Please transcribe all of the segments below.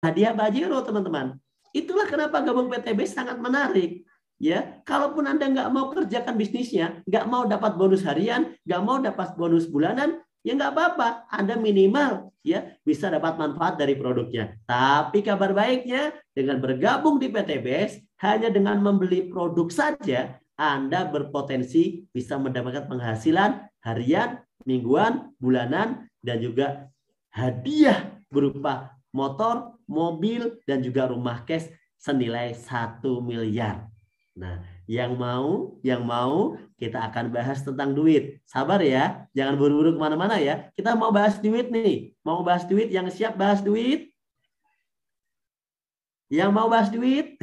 hadiah bajero, teman-teman. Itulah kenapa gabung PTBS sangat menarik. Ya, kalaupun Anda nggak mau kerjakan bisnisnya, nggak mau dapat bonus harian, nggak mau dapat bonus bulanan, ya nggak apa-apa. Anda minimal ya bisa dapat manfaat dari produknya. Tapi kabar baiknya, dengan bergabung di PTBS, hanya dengan membeli produk saja, Anda berpotensi bisa mendapatkan penghasilan harian, mingguan, bulanan, dan juga hadiah berupa motor, mobil, dan juga rumah cash senilai 1 miliar. Nah, yang mau kita akan bahas tentang duit. Sabar ya, jangan buru-buru kemana-mana ya. Kita mau bahas duit nih. Mau bahas duit, yang siap bahas duit? Yang mau bahas duit?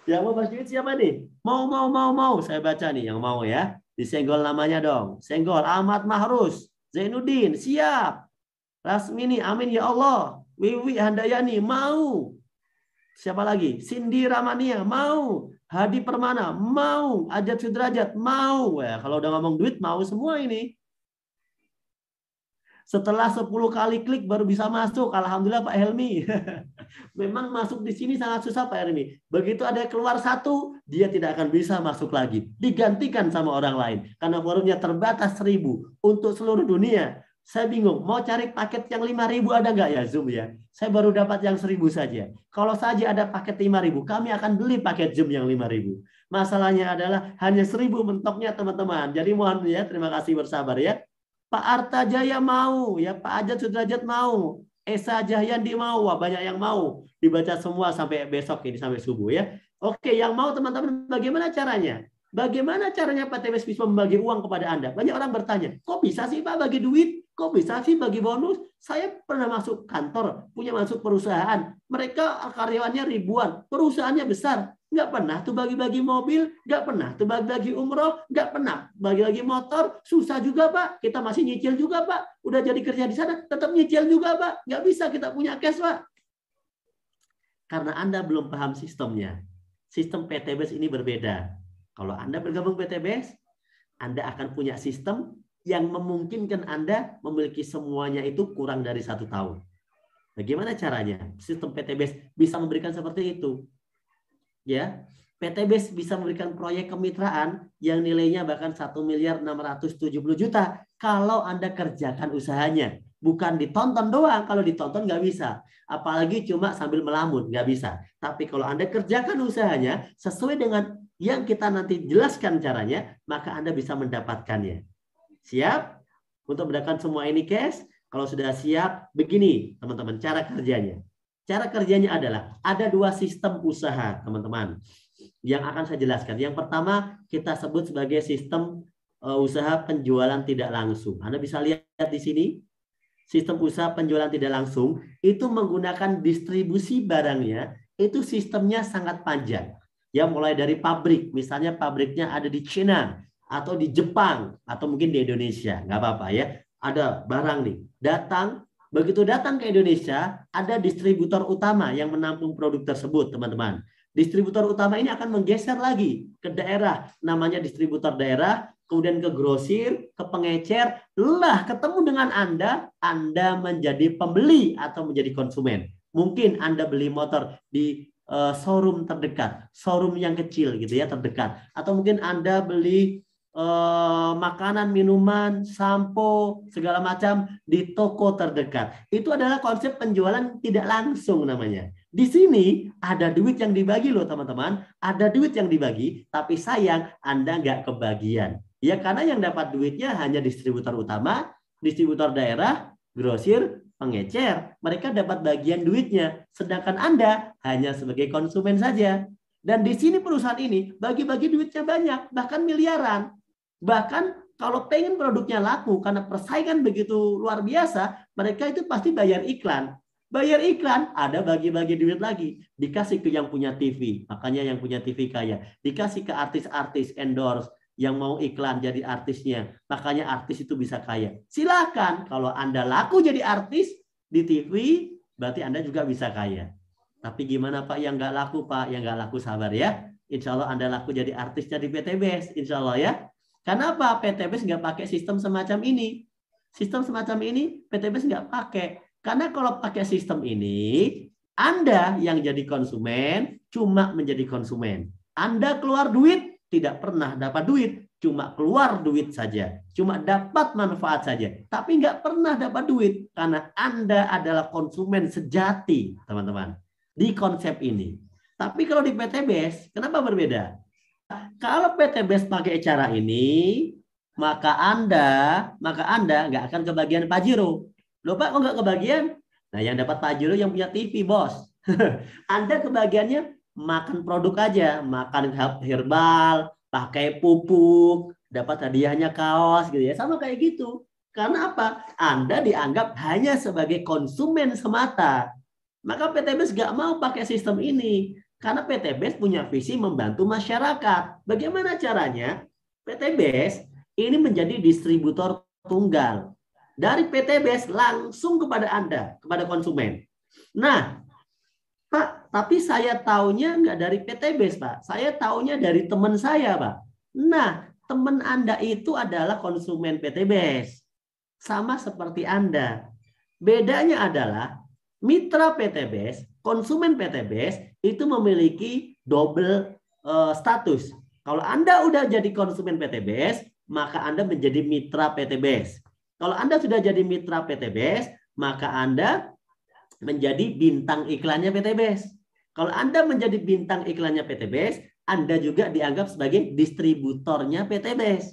Yang mau bahas duit siapa nih? Mau. Saya baca nih yang mau ya. Disenggol namanya dong. Senggol Ahmad Mahrus. Zainuddin, siap. Rasmini, amin ya Allah. Wiwi Handayani, mau. Siapa lagi? Cindy Ramania, mau. Hadi Permana, mau. Ajat Sudrajat, mau. Ya, kalau udah ngomong duit, mau semua ini. Setelah 10 kali klik baru bisa masuk. Alhamdulillah Pak Helmi. Memang masuk di sini sangat susah Pak Helmi. Begitu ada keluar satu, dia tidak akan bisa masuk lagi. Digantikan sama orang lain. Karena forumnya terbatas 1000 untuk seluruh dunia. Saya bingung, mau cari paket yang 5.000 ada nggak ya Zoom ya? Saya baru dapat yang 1.000 saja. Kalau saja ada paket 5.000, kami akan beli paket Zoom yang 5.000. Masalahnya adalah hanya 1.000 mentoknya teman-teman. Jadi mohon ya, terima kasih bersabar ya. Pak Arta Jaya mau, ya Pak Ajat Sudrajat mau, Esa Jahyandi mau, wah banyak yang mau. Dibaca semua sampai besok ini, sampai subuh ya. Oke, yang mau teman-teman bagaimana caranya? Bagaimana caranya PTBS bisa membagi uang kepada Anda? Banyak orang bertanya, kok bisa sih Pak bagi duit? Kok bisa sih bagi bonus? Saya pernah masuk kantor, punya masuk perusahaan. Mereka karyawannya ribuan, perusahaannya besar. Nggak pernah tuh bagi-bagi mobil, nggak pernah tuh bagi-bagi umroh, nggak pernah bagi-bagi motor. Susah juga Pak, kita masih nyicil juga Pak. Udah jadi kerja di sana, tetap nyicil juga Pak. Nggak bisa kita punya cash Pak. Karena Anda belum paham sistemnya. Sistem PTBS ini berbeda. Kalau Anda bergabung PTBS, Anda akan punya sistem yang memungkinkan Anda memiliki semuanya itu kurang dari 1 tahun. Bagaimana caranya? Sistem PTBS bisa memberikan seperti itu. Ya, PTBS bisa memberikan proyek kemitraan yang nilainya bahkan 1.670.000.000 kalau Anda kerjakan usahanya. Bukan ditonton doang, kalau ditonton nggak bisa. Apalagi cuma sambil melamun, nggak bisa. Tapi kalau Anda kerjakan usahanya sesuai dengan yang kita nanti jelaskan caranya, maka Anda bisa mendapatkannya. Siap? Untuk mendapatkan semua ini, guys. Kalau sudah siap, begini teman-teman cara kerjanya. Cara kerjanya adalah ada 2 sistem usaha, teman-teman, yang akan saya jelaskan. Yang pertama kita sebut sebagai sistem usaha penjualan tidak langsung. Anda bisa lihat di sini, sistem usaha penjualan tidak langsung itu menggunakan distribusi barangnya, itu sistemnya sangat panjang. Ya, mulai dari pabrik, misalnya pabriknya ada di China atau di Jepang atau mungkin di Indonesia, nggak apa-apa ya. Ada barang nih, datang. Begitu datang ke Indonesia, ada distributor utama yang menampung produk tersebut, teman-teman. Distributor utama ini akan menggeser lagi ke daerah, namanya distributor daerah, kemudian ke grosir, ke pengecer, lah ketemu dengan Anda menjadi pembeli atau menjadi konsumen. Mungkin Anda beli motor di showroom terdekat, showroom yang kecil gitu ya, terdekat. Atau mungkin Anda beli makanan, minuman, sampo, segala macam di toko terdekat. Itu adalah konsep penjualan tidak langsung namanya. Di sini ada duit yang dibagi loh teman-teman. Ada duit yang dibagi, tapi sayang Anda nggak kebagian. Ya karena yang dapat duitnya hanya distributor utama, distributor daerah, grosir, pengecer. Mereka dapat bagian duitnya. Sedangkan Anda hanya sebagai konsumen saja. Dan di sini perusahaan ini bagi-bagi duitnya banyak, bahkan miliaran. Bahkan kalau pengen produknya laku karena persaingan begitu luar biasa, mereka itu pasti bayar iklan. Bayar iklan, ada bagi-bagi duit lagi. Dikasih ke yang punya TV, makanya yang punya TV kaya. Dikasih ke artis-artis endorse yang mau iklan jadi artisnya, makanya artis itu bisa kaya. Silakan, kalau Anda laku jadi artis di TV, berarti Anda juga bisa kaya. Tapi gimana Pak yang nggak laku Pak? Yang nggak laku sabar ya. Insya Allah Anda laku jadi artisnya di PTBS. Insya Allah ya. Kenapa PTBS nggak pakai sistem semacam ini? Sistem semacam ini PTBS nggak pakai. Karena kalau pakai sistem ini, Anda yang jadi konsumen cuma menjadi konsumen. Anda keluar duit, tidak pernah dapat duit. Cuma keluar duit saja. Cuma dapat manfaat saja. Tapi nggak pernah dapat duit. Karena Anda adalah konsumen sejati, teman-teman. Di konsep ini. Tapi kalau di PTBS, kenapa berbeda? Kalau PTBS pakai cara ini, maka Anda nggak akan kebagian Pajero. Loh Pak, kok nggak kebagian? Nah, yang dapat Pajero yang punya TV, bos. Anda kebagiannya makan produk aja, makan herbal, pakai pupuk, dapat hadiahnya kaos gitu ya. Sama kayak gitu. Karena apa? Anda dianggap hanya sebagai konsumen semata. Maka PTBS nggak mau pakai sistem ini. Karena PTBS punya visi membantu masyarakat. Bagaimana caranya? PTBS ini menjadi distributor tunggal. Dari PTBS langsung kepada Anda, kepada konsumen. Nah, Pak, tapi saya taunya nggak dari PTBS, Pak. Saya taunya dari teman saya, Pak. Nah, teman Anda itu adalah konsumen PTBS. Sama seperti Anda. Bedanya adalah mitra PTBS, konsumen PTBS itu memiliki double status. Kalau Anda udah jadi konsumen PTBS, maka Anda menjadi mitra PTBS. Kalau Anda sudah jadi mitra PTBS, maka Anda menjadi bintang iklannya PTBS. Kalau Anda menjadi bintang iklannya PTBS, Anda juga dianggap sebagai distributornya PTBS.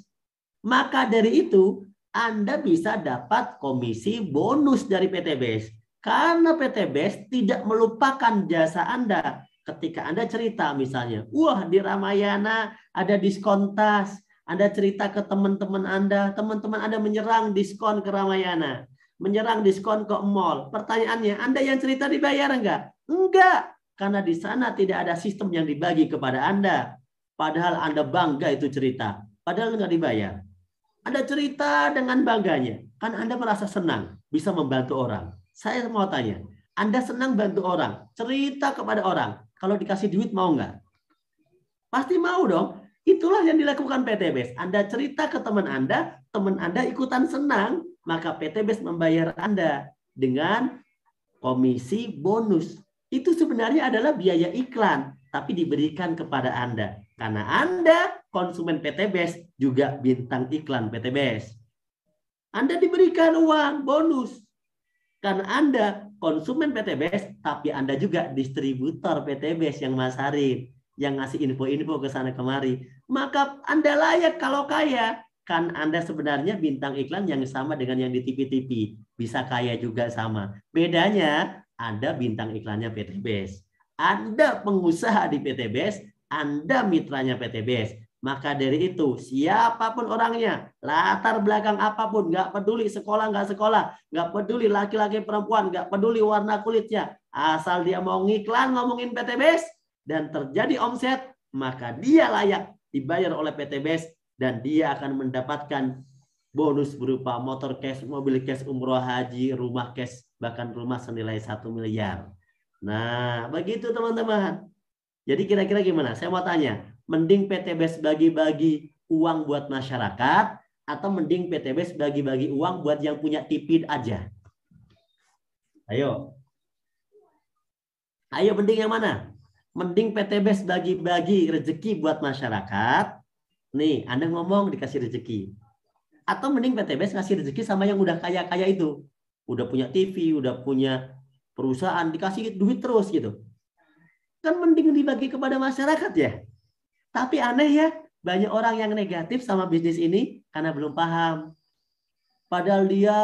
Maka dari itu, Anda bisa dapat komisi bonus dari PTBS. Karena PTBS tidak melupakan jasa Anda. Ketika Anda cerita misalnya, wah di Ramayana ada diskon tas. Anda cerita ke teman-teman Anda menyerang diskon ke Ramayana. Menyerang diskon ke mall. Pertanyaannya, Anda yang cerita dibayar enggak? Enggak. Karena di sana tidak ada sistem yang dibagi kepada Anda. Padahal Anda bangga itu cerita. Padahal enggak dibayar. Anda cerita dengan bangganya. Kan Anda merasa senang bisa membantu orang. Saya mau tanya, Anda senang bantu orang. Cerita kepada orang. Kalau dikasih duit mau enggak? Pasti mau dong. Itulah yang dilakukan PTBS. Anda cerita ke teman Anda ikutan senang, maka PTBS membayar Anda dengan komisi bonus. Itu sebenarnya adalah biaya iklan, tapi diberikan kepada Anda. Karena Anda konsumen PTBS juga bintang iklan PTBS. Anda diberikan uang bonus. Karena Anda konsumen PTBS, tapi Anda juga distributor PTBS yang masarin, yang ngasih info-info ke sana kemari. Maka Anda layak kalau kaya. Kan Anda sebenarnya bintang iklan yang sama dengan yang di TV-TV. Bisa kaya juga sama. Bedanya Anda bintang iklannya PTBS. Anda pengusaha di PTBS, Anda mitranya PTBS. Maka dari itu, siapapun orangnya, latar belakang apapun, nggak peduli sekolah, nggak peduli laki-laki perempuan, nggak peduli warna kulitnya, asal dia mau ngiklan ngomongin PTBS dan terjadi omset, maka dia layak dibayar oleh PTBS dan dia akan mendapatkan bonus berupa motor cash, mobil cash, umroh haji, rumah cash, bahkan rumah senilai 1 miliar. Nah, begitu teman-teman. Jadi kira-kira gimana? Saya mau tanya, mending PTBS bagi-bagi uang buat masyarakat atau mending PTBS bagi-bagi uang buat yang punya TV aja? Ayo. Ayo, mending yang mana? Mending PTBS bagi-bagi rezeki buat masyarakat. Nih, Anda ngomong dikasih rezeki. Atau mending PTBS ngasih rezeki sama yang udah kaya-kaya itu. Udah punya TV, udah punya perusahaan, dikasih duit terus gitu. Kan mending dibagi kepada masyarakat ya. Tapi aneh ya, banyak orang yang negatif sama bisnis ini karena belum paham. Padahal dia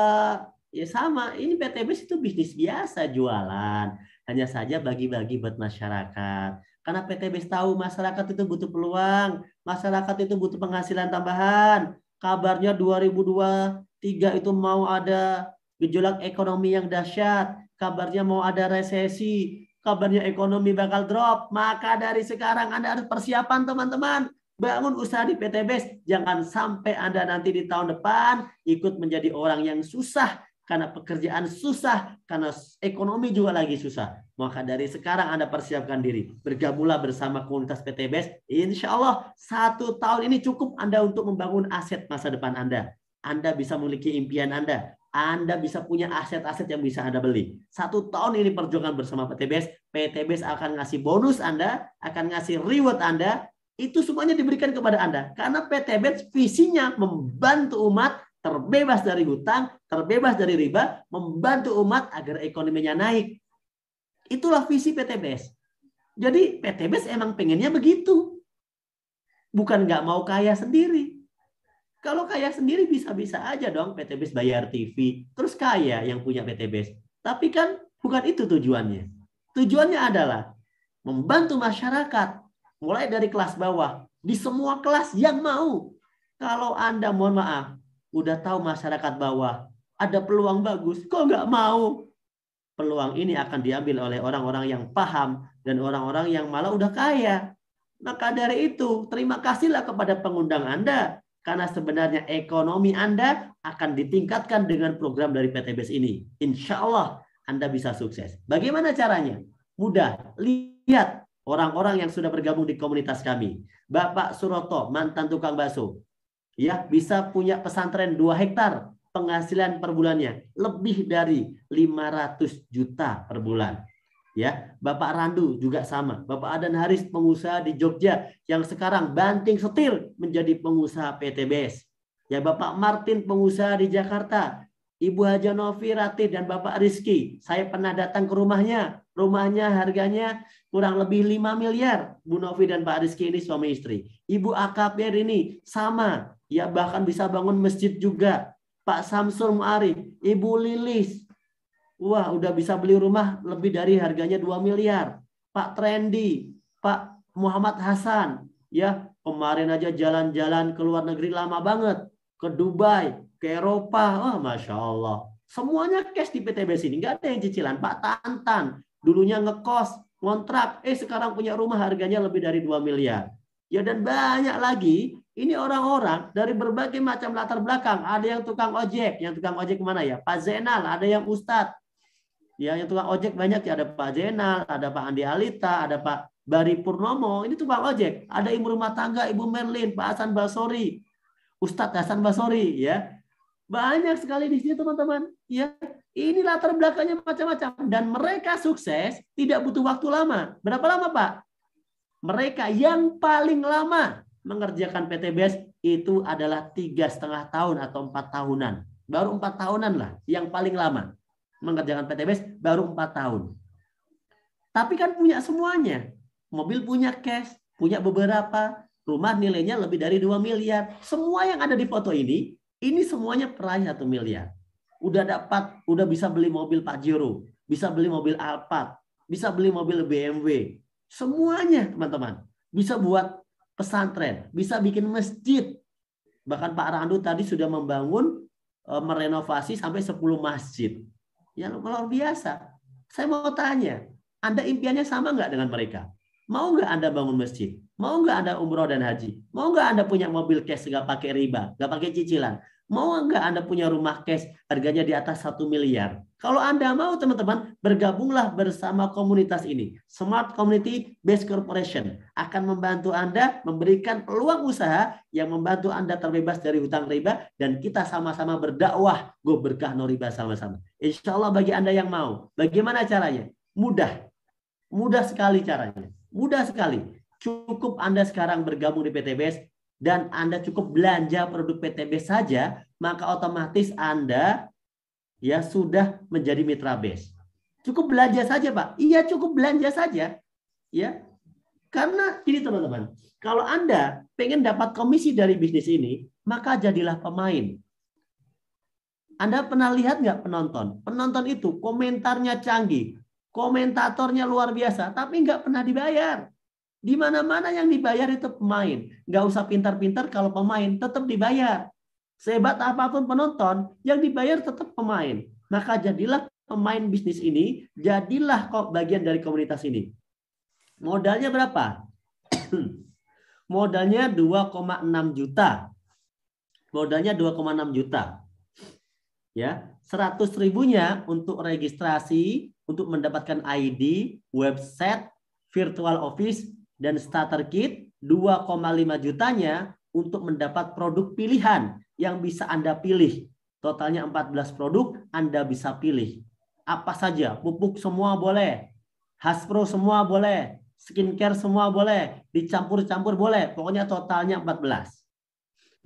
ya sama, ini PTBS itu bisnis biasa jualan. Hanya saja bagi-bagi buat masyarakat. Karena PTBS tahu masyarakat itu butuh peluang. Masyarakat itu butuh penghasilan tambahan. Kabarnya 2023 itu mau ada gejolak ekonomi yang dahsyat. Kabarnya mau ada resesi. Kabarnya ekonomi bakal drop. Maka dari sekarang Anda harus persiapan teman-teman. Bangun usaha di PTBS. Jangan sampai Anda nanti di tahun depan ikut menjadi orang yang susah. Karena pekerjaan susah. Karena ekonomi juga lagi susah. Maka dari sekarang Anda persiapkan diri. Bergabunglah bersama komunitas PTBS. Insya Allah 1 tahun ini cukup Anda untuk membangun aset masa depan Anda. Anda bisa memiliki impian Anda. Anda bisa punya aset-aset yang bisa Anda beli. 1 tahun ini perjuangan bersama PTBS. PTBS akan ngasih bonus Anda, akan ngasih reward Anda. Itu semuanya diberikan kepada Anda. Karena PTBS visinya membantu umat terbebas dari hutang, terbebas dari riba, membantu umat agar ekonominya naik. Itulah visi PTBS. Jadi PTBS emang pengennya begitu. Bukan nggak mau kaya sendiri. Kalau kaya sendiri bisa-bisa aja dong PTBS bayar TV, terus kaya yang punya PTBS. Tapi kan bukan itu tujuannya. Tujuannya adalah membantu masyarakat, mulai dari kelas bawah, di semua kelas yang mau. Kalau Anda, mohon maaf, udah tahu masyarakat bawah, ada peluang bagus, kok nggak mau? Peluang ini akan diambil oleh orang-orang yang paham dan orang-orang yang malah udah kaya. Maka dari itu, terima kasihlah kepada pengundang Anda. Karena sebenarnya ekonomi Anda akan ditingkatkan dengan program dari PTBS ini. Insya Allah Anda bisa sukses. Bagaimana caranya? Mudah. Lihat orang-orang yang sudah bergabung di komunitas kami. Bapak Suroto, mantan tukang bakso. Ya, bisa punya pesantren 2 hektar. Penghasilan per bulannya lebih dari 500 juta per bulan. Ya, Bapak Randu juga sama. Bapak Adan Haris, pengusaha di Jogja yang sekarang banting setir menjadi pengusaha PTBS. Ya, Bapak Martin, pengusaha di Jakarta. Ibu Haja Novi Ratih dan Bapak Rizky, saya pernah datang ke rumahnya. Rumahnya harganya kurang lebih 5 miliar. Bu Novi dan Pak Rizky ini suami istri. Ibu AKPR ini sama. Ya, bahkan bisa bangun masjid juga. Pak Samsul Mu'arif, Ibu Lilis. Wah, udah bisa beli rumah lebih dari harganya 2 miliar. Pak Trendy, Pak Muhammad Hasan, ya kemarin aja jalan-jalan ke luar negeri lama banget. Ke Dubai, ke Eropa, oh, Masya Allah. Semuanya cash di PTBS ini, nggak ada yang cicilan. Pak Tantan, dulunya ngekos, ngontrak, sekarang punya rumah harganya lebih dari 2 miliar. Ya, dan banyak lagi. Ini orang-orang dari berbagai macam latar belakang. Ada yang tukang ojek. Yang tukang ojek mana ya? Pak Zainal, ada yang Ustadz. Ya, yang tukang ojek banyak ya, ada Pak Zainal, ada Pak Andi Alita, ada Pak Bari Purnomo, ini tukang ojek. Ada ibu rumah tangga, Ibu Merlin, Pak Hasan Basori, Ustadz Hasan Basori, ya. Banyak sekali di sini teman-teman. Ya, ini latar belakangnya macam-macam dan mereka sukses tidak butuh waktu lama. Berapa lama, Pak? Mereka yang paling lama mengerjakan PTBS itu adalah 3,5 tahun atau 4 tahunan. Baru 4 tahunan lah yang paling lama mengerjakan PTBS, baru 4 tahun. Tapi kan punya semuanya. Mobil punya cash, punya beberapa, rumah nilainya lebih dari 2 miliar. Semua yang ada di foto ini semuanya peraih 1 miliar. Udah bisa beli mobil Pajero, bisa beli mobil Alphard, bisa beli mobil BMW. Semuanya, teman-teman. Bisa buat pesantren, bisa bikin masjid. Bahkan Pak Randu tadi sudah membangun, merenovasi sampai 10 masjid. Yang luar biasa. Saya mau tanya, Anda impiannya sama nggak dengan mereka? Mau nggak Anda bangun masjid? Mau nggak Anda umroh dan haji? Mau nggak Anda punya mobil cash nggak pakai riba, nggak pakai cicilan? Mau nggak Anda punya rumah cash harganya di atas 1 miliar? Kalau Anda mau, teman-teman, bergabunglah bersama komunitas ini. Smart Community Based Corporation akan membantu Anda, memberikan peluang usaha yang membantu Anda terbebas dari hutang riba, dan kita sama-sama berdakwah go berkah no riba sama-sama. Insya Allah bagi Anda yang mau. Bagaimana caranya? Mudah. Mudah sekali caranya. Mudah sekali. Cukup Anda sekarang bergabung di PTBS dan Anda cukup belanja produk PTBS saja, maka otomatis Anda ya sudah menjadi mitra BES. Cukup belanja saja, Pak. Iya, cukup belanja saja. Ya. Karena ini teman-teman, kalau Anda pengen dapat komisi dari bisnis ini, maka jadilah pemain. Anda pernah lihat nggak penonton? Penonton itu komentarnya canggih, komentatornya luar biasa, tapi nggak pernah dibayar. Di mana-mana yang dibayar itu pemain. Nggak usah pintar-pintar, kalau pemain tetap dibayar. Sehebat apapun penonton, yang dibayar tetap pemain. Maka jadilah pemain bisnis ini, jadilah kok bagian dari komunitas ini. Modalnya berapa? Modalnya 2,6 juta. Modalnya 2,6 juta. Ya, 100 ribunya untuk registrasi, untuk mendapatkan ID, website, virtual office, dan starter kit. 2,5 jutanya untuk mendapat produk pilihan yang bisa Anda pilih. totalnya 14 produk, Anda bisa pilih. Apa saja, pupuk semua boleh, Haspro semua boleh, skincare semua boleh, dicampur-campur boleh, pokoknya totalnya 14.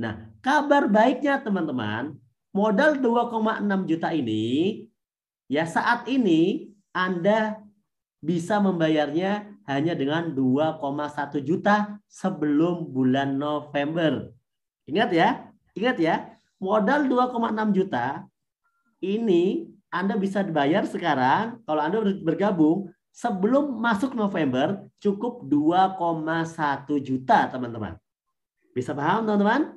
Nah, kabar baiknya teman-teman, modal 2,6 juta ini, ya saat ini Anda bisa membayarnya hanya dengan 2,1 juta sebelum bulan November. Ingat ya, modal 2,6 juta ini Anda bisa bayar sekarang kalau Anda bergabung sebelum masuk November cukup 2,1 juta teman-teman. Bisa paham teman-teman?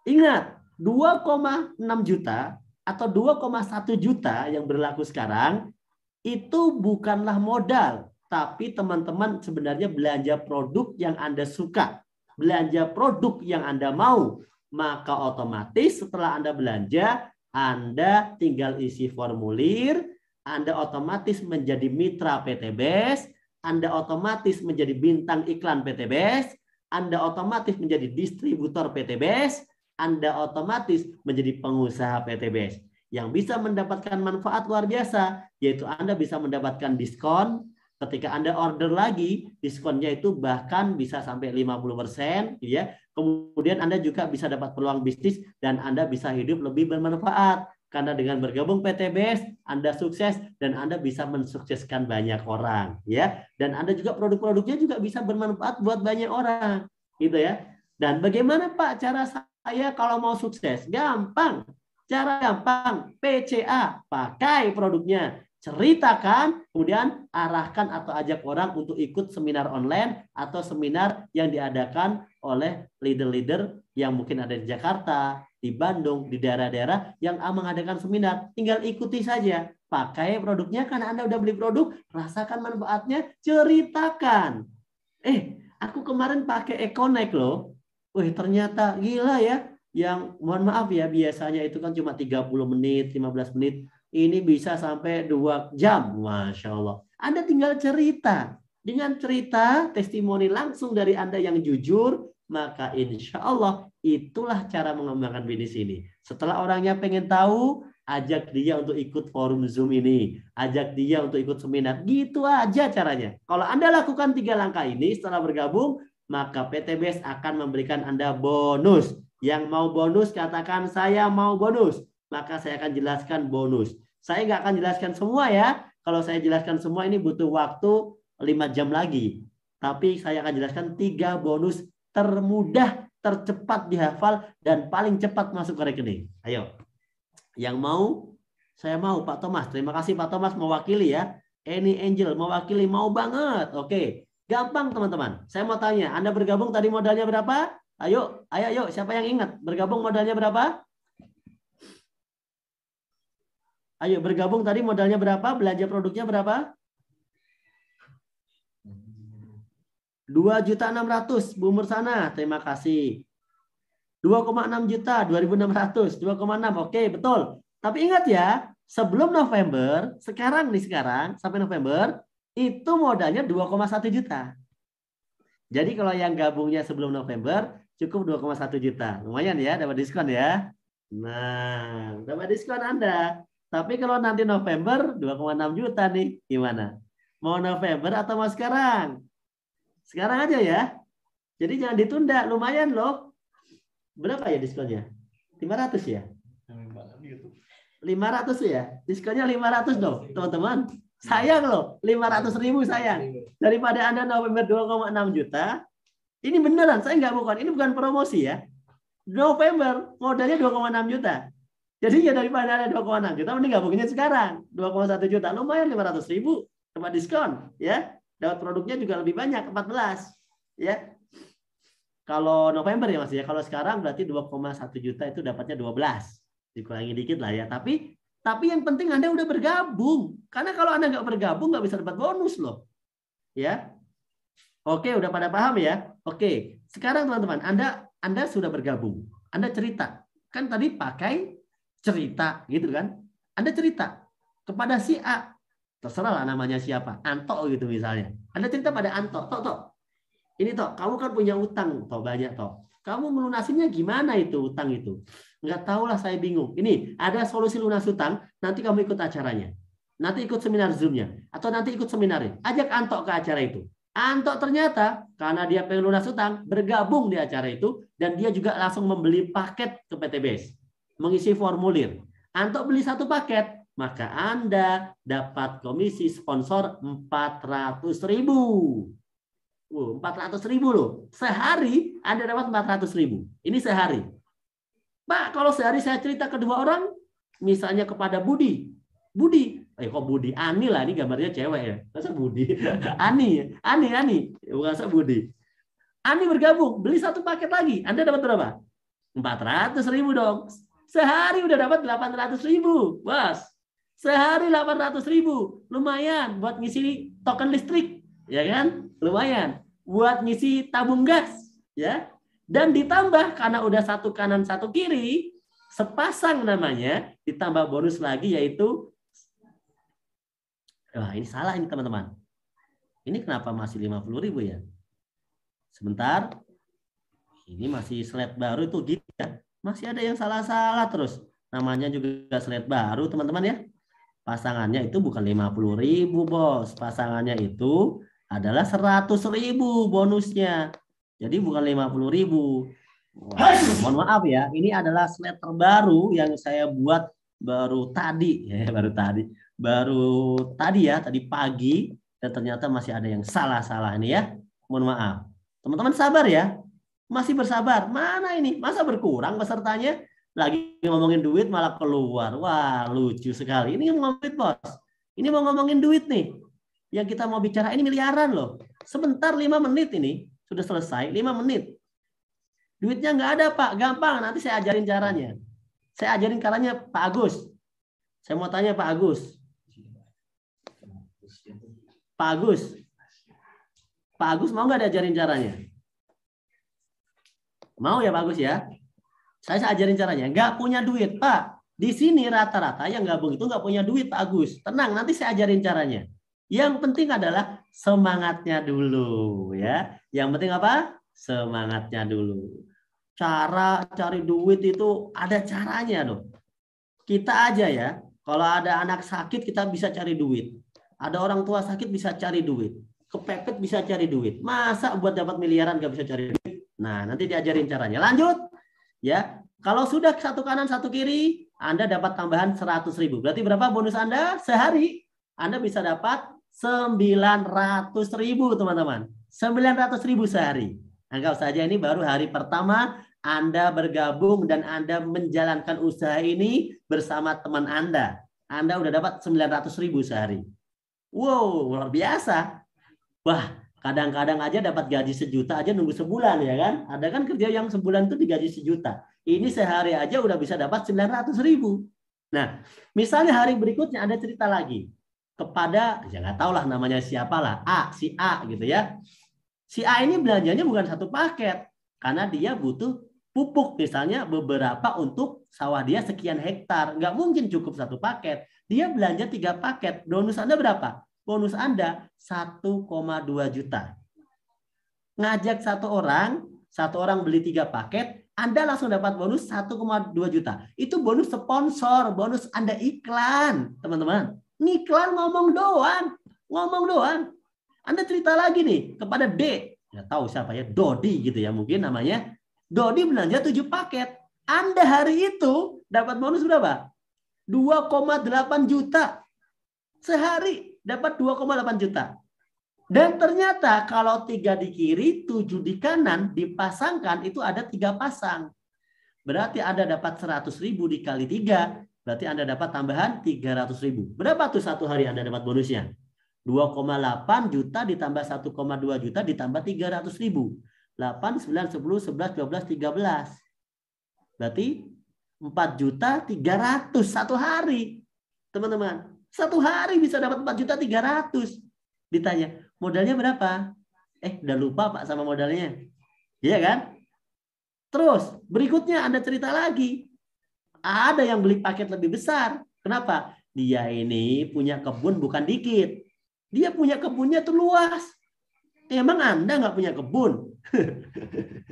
Ingat, 2,6 juta atau 2,1 juta yang berlaku sekarang itu bukanlah modal, tapi teman-teman sebenarnya belanja produk yang Anda suka, belanja produk yang Anda mau. Maka otomatis setelah Anda belanja, Anda tinggal isi formulir, Anda otomatis menjadi mitra PTBS, Anda otomatis menjadi bintang iklan PTBS, Anda otomatis menjadi distributor PTBS, Anda otomatis menjadi pengusaha PTBS yang bisa mendapatkan manfaat luar biasa, yaitu Anda bisa mendapatkan diskon ketika Anda order lagi, diskonnya itu bahkan bisa sampai 50%, ya. Kemudian Anda juga bisa dapat peluang bisnis dan Anda bisa hidup lebih bermanfaat. Karena dengan bergabung PTBS, Anda sukses dan Anda bisa mensukseskan banyak orang, ya. Dan Anda juga produk-produknya juga bisa bermanfaat buat banyak orang, gitu ya. Dan bagaimana Pak cara saya kalau mau sukses? Gampang. Cara gampang, PCA, pakai produknya. Ceritakan, kemudian arahkan atau ajak orang untuk ikut seminar online atau seminar yang diadakan oleh leader-leader yang mungkin ada di Jakarta, di Bandung, di daerah-daerah yang mengadakan seminar. Tinggal ikuti saja. Pakai produknya karena Anda udah beli produk, rasakan manfaatnya, ceritakan. Aku kemarin pakai Econnect loh. Wih, ternyata gila ya. Yang mohon maaf ya, biasanya itu kan cuma 30 menit, 15 menit. Ini bisa sampai 2 jam. Masya Allah. Anda tinggal cerita. Dengan cerita, testimoni langsung dari Anda yang jujur, maka insya Allah itulah cara mengembangkan bisnis ini. Setelah orangnya pengen tahu, ajak dia untuk ikut forum Zoom ini. Ajak dia untuk ikut seminar. Gitu aja caranya. Kalau Anda lakukan 3 langkah ini setelah bergabung, maka PTBS akan memberikan Anda bonus. Yang mau bonus, katakan saya mau bonus. Maka saya akan jelaskan bonus. Saya nggak akan jelaskan semua ya. Kalau saya jelaskan semua ini butuh waktu 5 jam lagi. Tapi saya akan jelaskan 3 bonus termudah, tercepat dihafal, dan paling cepat masuk ke rekening. Ayo. Yang mau? Saya mau Pak Thomas. Terima kasih Pak Thomas mewakili ya. Any Angel mewakili, mau banget. Oke. Gampang teman-teman. Saya mau tanya, Anda bergabung tadi modalnya berapa? Ayo, siapa yang ingat? Bergabung modalnya berapa? Ayo, bergabung tadi modalnya berapa? Belanja produknya berapa? 2.600.000, Bu Mursana. Terima kasih. 2,6 juta, 2.600, 2,6. Oke, betul. Tapi ingat ya, sebelum November, sekarang sampai November, itu modalnya 2,1 juta. Jadi kalau yang gabungnya sebelum November, cukup 2,1 juta. Lumayan ya, dapat diskon ya. Nah, dapat diskon Anda. Tapi kalau nanti November 2,6 juta nih, gimana? Mau November atau mau sekarang? Sekarang aja ya. Jadi jangan ditunda, lumayan loh. Berapa ya diskonnya? 500 ya? 500 ya? Diskonnya 500 dong, teman-teman. Sayang loh, 500.000 sayang. Daripada Anda November 2,6 juta, ini beneran, saya nggak bukan. Ini bukan promosi ya. November modalnya 2,6 juta. Jadi ya daripada ada 2,6 juta, mending gabunginnya sekarang. 2,1 juta, lumayan 500.000. Dapat diskon. Ya, dapat produknya juga lebih banyak, 14. Ya. Kalau November ya Mas ya. Kalau sekarang berarti 2,1 juta itu dapatnya 12. Dikurangi dikit lah ya. Tapi yang penting Anda udah bergabung. Karena kalau Anda nggak bergabung nggak bisa dapat bonus loh. Ya. Oke, udah pada paham ya? Oke. Sekarang teman-teman, Anda sudah bergabung. Anda cerita. Kan tadi pakai cerita gitu kan. Anda cerita kepada si A. Terserah lah namanya siapa. Anto gitu misalnya. Anda cerita pada Anto. Tok. Ini Tok, kamu kan punya utang. Tok banyak Tok. Kamu melunasinya gimana itu utang itu? Nggak tahu lah, saya bingung. Ini ada solusi lunas hutang, nanti kamu ikut acaranya. Nanti ikut seminar Zoom-nya. Atau nanti ikut seminarnya. Ajak Anto ke acara itu. Anto ternyata, karena dia pengen lunas hutang, bergabung di acara itu, dan dia juga langsung membeli paket ke PTBS. Mengisi formulir. Anto beli 1 paket, maka Anda dapat komisi sponsor 400.000. 400.000 loh. Sehari Anda dapat 400.000. Ini sehari. Pak, kalau sehari saya cerita ke 2 orang, misalnya kepada Budi. Budi, kok Budi? Ani lah, ini gambarnya cewek ya. Masa Budi? Ani. Masa Budi? Ani bergabung, beli 1 paket lagi. Anda dapat berapa? 400.000 dong. Sehari udah dapat 800.000. Bos, sehari 800.000. Lumayan buat ngisi token listrik. Ya kan? Lumayan. Buat ngisi tabung gas. Ya. Dan ditambah karena udah 1 kanan 1 kiri, sepasang namanya, ditambah bonus lagi yaitu, wah ini salah ini teman-teman. Ini kenapa masih 50.000 ya? Sebentar. Ini masih slide baru itu gitu ya. Masih ada yang salah-salah terus. Namanya juga slide baru teman-teman ya. Pasangannya itu bukan 50.000 bos. Pasangannya itu adalah 100.000 bonusnya. Jadi bukan 50.000. Mohon maaf ya, ini adalah slide terbaru yang saya buat baru tadi ya, baru tadi ya, tadi pagi, dan ternyata masih ada yang salah-salah ini ya. Mohon maaf. Teman-teman sabar ya. Masih bersabar. Mana ini? Masa berkurang pesertanya? Lagi ngomongin duit malah keluar. Wah, lucu sekali. Ini ngomongin duit, bos. Ini mau ngomongin duit nih. Yang kita mau bicara ini miliaran loh. Sebentar 5 menit ini. Sudah selesai 5 menit. Duitnya nggak ada Pak, gampang. Nanti saya ajarin caranya. Saya ajarin caranya Pak Agus. Saya mau tanya Pak Agus. Pak Agus mau nggak diajarin caranya? Mau ya Pak Agus ya? Saya ajarin caranya. Nggak punya duit Pak. Di sini rata-rata yang gabung itu nggak punya duit Pak Agus. Tenang, nanti saya ajarin caranya. Yang penting adalah semangatnya dulu ya. Yang penting apa? Semangatnya dulu. Cara cari duit itu ada caranya loh. Kita aja ya, kalau ada anak sakit kita bisa cari duit. Ada orang tua sakit bisa cari duit. Kepepet bisa cari duit. Masa buat dapat miliaran gak bisa cari duit? Nah, nanti diajarin caranya. Lanjut. Ya, kalau sudah 1 kanan 1 kiri, Anda dapat tambahan 100.000. Berarti berapa bonus Anda? Sehari Anda bisa dapat 900.000 teman-teman. 900.000 sehari. Anggap saja ini baru hari pertama Anda bergabung dan Anda menjalankan usaha ini bersama teman Anda. Anda udah dapat 900.000 sehari. Wow, luar biasa. Wah, kadang-kadang aja dapat gaji 1 juta aja nunggu sebulan ya kan. Ada kan kerja yang sebulan itu digaji 1 juta. Ini sehari aja udah bisa dapat 900.000. Nah, misalnya hari berikutnya Anda cerita lagi kepada, ya nggak tahu lah namanya siapalah, si A gitu ya. Si A ini belanjanya bukan 1 paket, karena dia butuh pupuk misalnya beberapa untuk sawah dia sekian hektar. Nggak mungkin cukup 1 paket. Dia belanja 3 paket. Bonus Anda berapa? Bonus Anda 1,2 juta. Ngajak 1 orang beli 3 paket, Anda langsung dapat bonus 1,2 juta. Itu bonus sponsor, bonus Anda iklan, teman-teman. Iklan ngomong doang. Anda cerita lagi nih kepada D. Nggak tahu siapa ya, Dodi gitu ya mungkin namanya. Dodi belanja 7 paket. Anda hari itu dapat bonus berapa? 2,8 juta. Sehari dapat 2,8 juta. Dan ternyata kalau 3 di kiri, 7 di kanan dipasangkan itu ada 3 pasang. Berarti Anda dapat 100.000 dikali 3. Berarti Anda dapat tambahan 300.000. Berapa tuh 1 hari Anda dapat bonusnya? 2,8 juta ditambah 1,2 juta ditambah 300.000. 8, 9, 10, 11, 12, 13. Berarti 4.300.000 1 hari. Teman-teman, 1 hari bisa dapat 4.300.000. Ditanya, modalnya berapa? Udah lupa Pak sama modalnya. Iya kan? Terus berikutnya Anda cerita lagi. Ada yang beli paket lebih besar. Kenapa? Dia ini punya kebun bukan dikit. Dia punya kebunnya tuh luas. Emang Anda nggak punya kebun?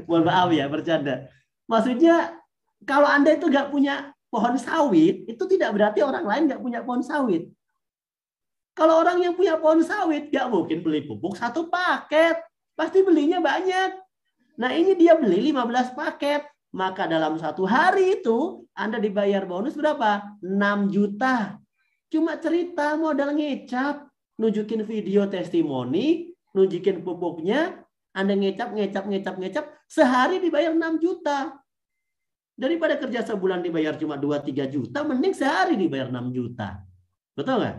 Mohon maaf ya, bercanda. Maksudnya Kalau Anda itu nggak punya pohon sawit, itu tidak berarti orang lain nggak punya pohon sawit. Kalau orang yang punya pohon sawit, nggak mungkin beli pupuk 1 paket. Pasti belinya banyak. Nah ini dia beli 15 paket. Maka dalam 1 hari itu Anda dibayar bonus berapa? 6 juta. Cuma cerita modal ngecap. Nunjukin video testimoni, nunjukin pupuknya. Anda ngecap. Sehari dibayar 6 juta. Daripada kerja sebulan dibayar cuma 2-3 juta, mending sehari dibayar 6 juta. Betul nggak?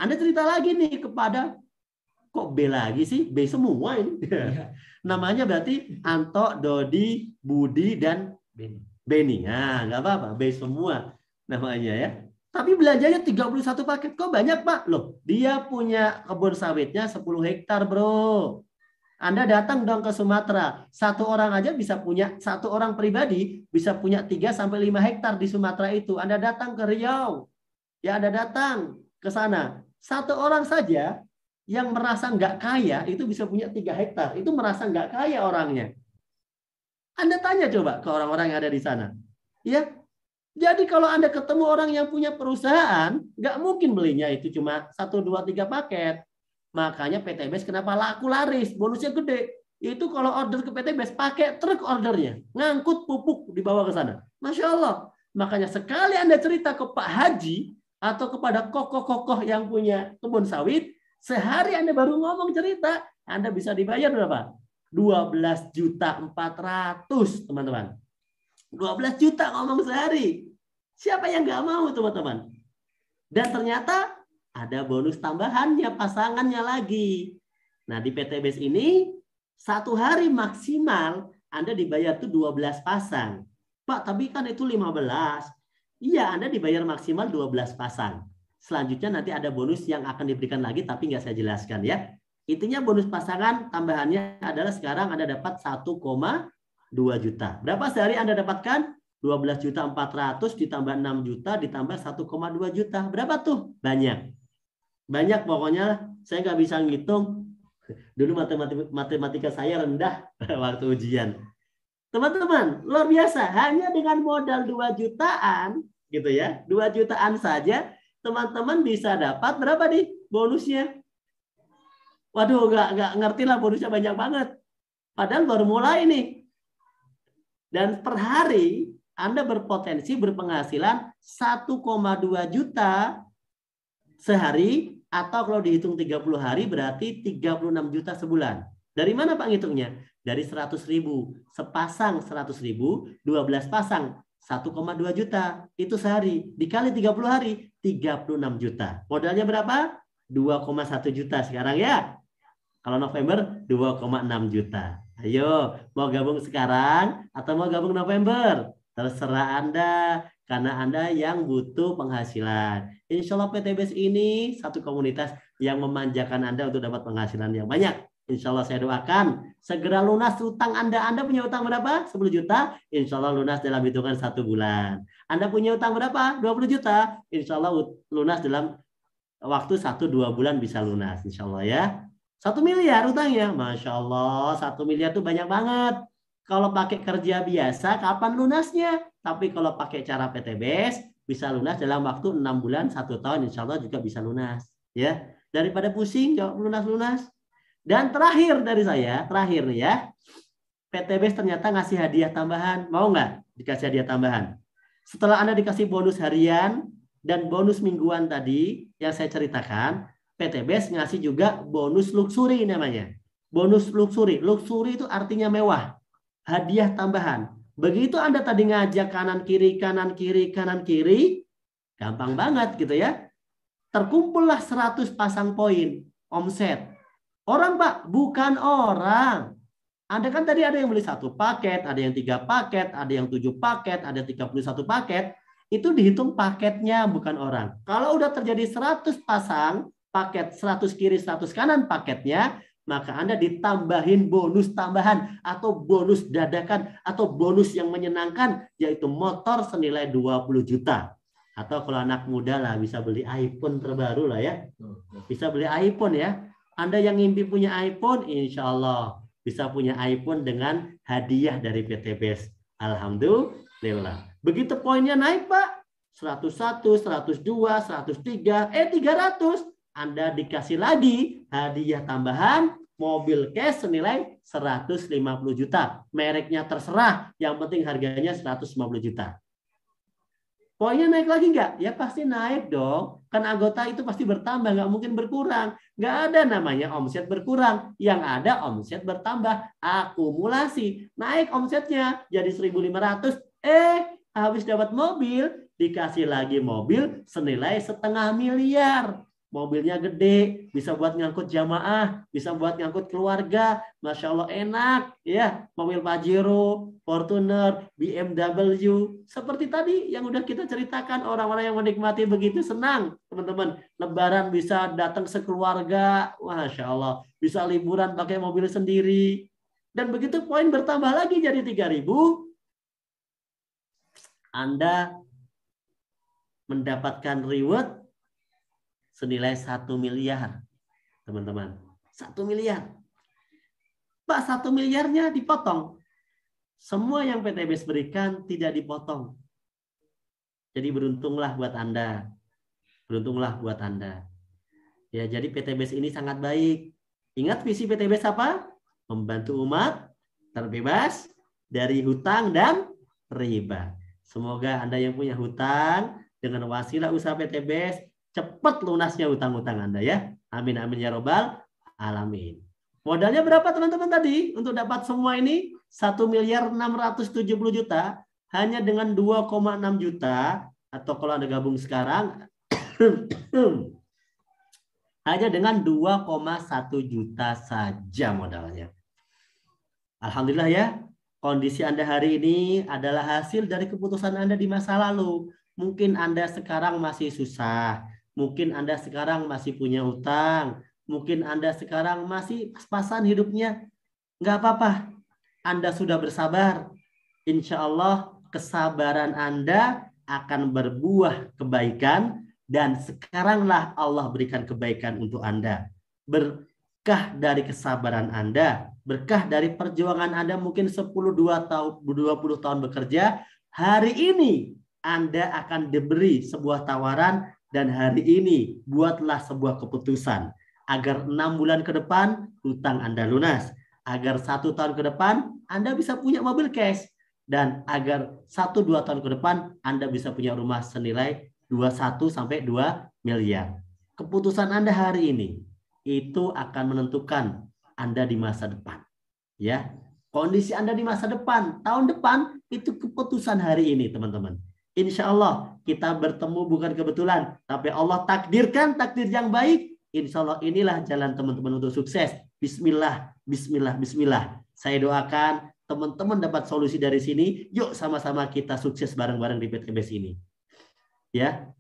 Anda cerita lagi nih kepada, kok B lagi sih? B semua ini. Ya. Namanya berarti Anto, Dodi, Budi, dan Beni. Nah, nggak apa-apa. B semua namanya ya. Tapi belanjanya 31 paket. Kok banyak, Pak? Loh, dia punya kebun sawitnya 10 hektar, bro. Anda datang dong ke Sumatera. 1 orang aja bisa punya, 1 orang pribadi bisa punya 3-5 hektar di Sumatera itu. Anda datang ke Riau. Ya, Anda datang ke sana. 1 orang saja yang merasa nggak kaya itu bisa punya 3 hektar. Itu merasa nggak kaya orangnya. Anda tanya coba ke orang-orang yang ada di sana. Ya, jadi kalau Anda ketemu orang yang punya perusahaan, nggak mungkin belinya itu cuma 1, 2, 3 paket. Makanya PTBS kenapa laku laris, bonusnya gede. Itu kalau order ke PTBS pakai truk ordernya, ngangkut pupuk dibawa ke sana. Masya Allah. Makanya sekali Anda cerita ke Pak Haji atau kepada kokoh-kokoh yang punya kebun sawit, sehari Anda baru ngomong cerita, Anda bisa dibayar berapa? 12.400.000, teman-teman. 12 juta ngomong sehari. Siapa yang nggak mau, teman-teman? Dan ternyata ada bonus tambahannya, pasangannya lagi. Nah, di PTBS ini 1 hari maksimal Anda dibayar tuh 12 pasang. Pak, tapi kan itu 15. Iya, Anda dibayar maksimal 12 pasang. Selanjutnya nanti ada bonus yang akan diberikan lagi, tapi nggak saya jelaskan ya. Intinya bonus pasangan tambahannya adalah sekarang Anda dapat 1,2 juta. Berapa sehari Anda dapatkan? 12.400.000 ditambah 6 juta ditambah 1,2 juta. Berapa tuh? Banyak. Banyak pokoknya, saya nggak bisa ngitung. Dulu matematika saya rendah waktu ujian. Teman-teman, luar biasa. Hanya dengan modal 2 jutaan, gitu ya, 2 jutaan saja, teman-teman bisa dapat berapa nih bonusnya? Waduh, nggak ngerti lah, bonusnya banyak banget. Padahal baru mulai nih. Dan per hari, Anda berpotensi berpenghasilan 1,2 juta sehari, atau kalau dihitung 30 hari berarti 36 juta sebulan. Dari mana Pak ngitungnya? Dari 100.000. Sepasang 100.000, 12 pasang 1,2 juta. Itu sehari. Dikali 30 hari, 36 juta. Modalnya berapa? 2,1 juta sekarang ya. Kalau November 2,6 juta. Ayo, mau gabung sekarang atau mau gabung November? Terserah Anda. Karena Anda yang butuh penghasilan. Insya Allah PTBS ini satu komunitas yang memanjakan Anda untuk dapat penghasilan yang banyak. Insya Allah saya doakan segera lunas utang Anda. Anda punya utang berapa? 10 juta. Insya Allah lunas dalam hitungan 1 bulan. Anda punya utang berapa? 20 juta. Insya Allah lunas dalam waktu 1-2 bulan bisa lunas. Insya Allah ya. 1 miliar utangnya. Masya Allah 1 miliar itu banyak banget. Kalau pakai kerja biasa kapan lunasnya? Tapi kalau pakai cara PTBS bisa lunas dalam waktu 6 bulan 1 tahun, insya Allah juga bisa lunas. Ya, daripada pusing jawab lunas-lunas. Dan terakhir dari saya, terakhir nih ya, PTBS ternyata ngasih hadiah tambahan. Mau nggak dikasih hadiah tambahan? Setelah Anda dikasih bonus harian dan bonus mingguan tadi yang saya ceritakan, PTBS ngasih juga bonus luxury namanya. Bonus luxury. Luxury itu artinya mewah. Hadiah tambahan. Begitu Anda tadi ngajak kanan kiri, gampang banget gitu ya. Terkumpullah 100 pasang poin omset. Orang Pak, bukan orang. Anda kan tadi ada yang beli 1 paket, ada yang 3 paket, ada yang 7 paket, ada 31 paket. Itu dihitung paketnya, bukan orang. Kalau udah terjadi 100 pasang paket, 100 kiri, 100 kanan paketnya, maka Anda ditambahin bonus tambahan atau bonus dadakan atau bonus yang menyenangkan, yaitu motor senilai 20 juta. Atau kalau anak muda lah bisa beli iPhone terbaru lah ya. Bisa beli iPhone ya. Anda yang ngimpi punya iPhone, insya Allah bisa punya iPhone dengan hadiah dari PTBS. Alhamdulillah. Alhamdulillah. Begitu poinnya naik, Pak, 101, 102, 103, 300. Anda dikasih lagi hadiah tambahan mobil cash senilai 150 juta. Mereknya terserah, yang penting harganya 150 juta. Poinnya naik lagi nggak? Ya pasti naik dong. Kan anggota itu pasti bertambah, nggak mungkin berkurang. Nggak ada namanya omset berkurang. Yang ada omset bertambah. Akumulasi. Naik omsetnya jadi 1.500. Habis dapat mobil, dikasih lagi mobil senilai 0,5 miliar. Mobilnya gede, bisa buat ngangkut jamaah, bisa buat ngangkut keluarga. Masya Allah enak, ya. Mobil Pajero, Fortuner, BMW. Seperti tadi yang udah kita ceritakan, orang-orang yang menikmati begitu senang, teman-teman. Lebaran bisa datang sekeluarga, Masya Allah. Bisa liburan pakai mobil sendiri. Dan begitu poin bertambah lagi jadi 3.000, Anda mendapatkan reward senilai 1 miliar, teman-teman. 1 miliar. Pak, 1 miliarnya dipotong. Semua yang PTBS berikan tidak dipotong. Jadi beruntunglah buat Anda. Beruntunglah buat Anda. Ya, jadi PTBS ini sangat baik. Ingat visi PTBS apa? Membantu umat terbebas dari hutang dan riba. Semoga Anda yang punya hutang dengan wasilah usaha PTBS cepat lunasnya hutang-hutang Anda ya. Amin amin ya robbal alamin. Modalnya berapa teman-teman tadi untuk dapat semua ini? 1.670 juta hanya dengan 2,6 juta, atau kalau Anda gabung sekarang hanya dengan 2,1 juta saja modalnya. Alhamdulillah ya. Kondisi Anda hari ini adalah hasil dari keputusan Anda di masa lalu. Mungkin Anda sekarang masih susah. Mungkin Anda sekarang masih punya hutang. Mungkin Anda sekarang masih pas-pasan hidupnya. Nggak apa-apa. Anda sudah bersabar. Insya Allah kesabaran Anda akan berbuah kebaikan. Dan sekaranglah Allah berikan kebaikan untuk Anda. Berkah dari kesabaran Anda. Berkah dari perjuangan Anda mungkin 10-20 tahun bekerja. Hari ini Anda akan diberi sebuah tawaran. Dan hari ini buatlah sebuah keputusan agar 6 bulan ke depan hutang Anda lunas, agar 1 tahun ke depan Anda bisa punya mobil cash, dan agar 1-2 tahun ke depan Anda bisa punya rumah senilai 21-2 miliar. Keputusan Anda hari ini itu akan menentukan Anda di masa depan. Ya, kondisi Anda di masa depan, tahun depan itu keputusan hari ini, teman-teman. Insya Allah kita bertemu bukan kebetulan, tapi Allah takdirkan takdir yang baik. Insya Allah inilah jalan teman-teman untuk sukses. Bismillah, bismillah, bismillah. Saya doakan teman-teman dapat solusi dari sini. Yuk sama-sama kita sukses bareng-bareng di PTBS ini. Ya,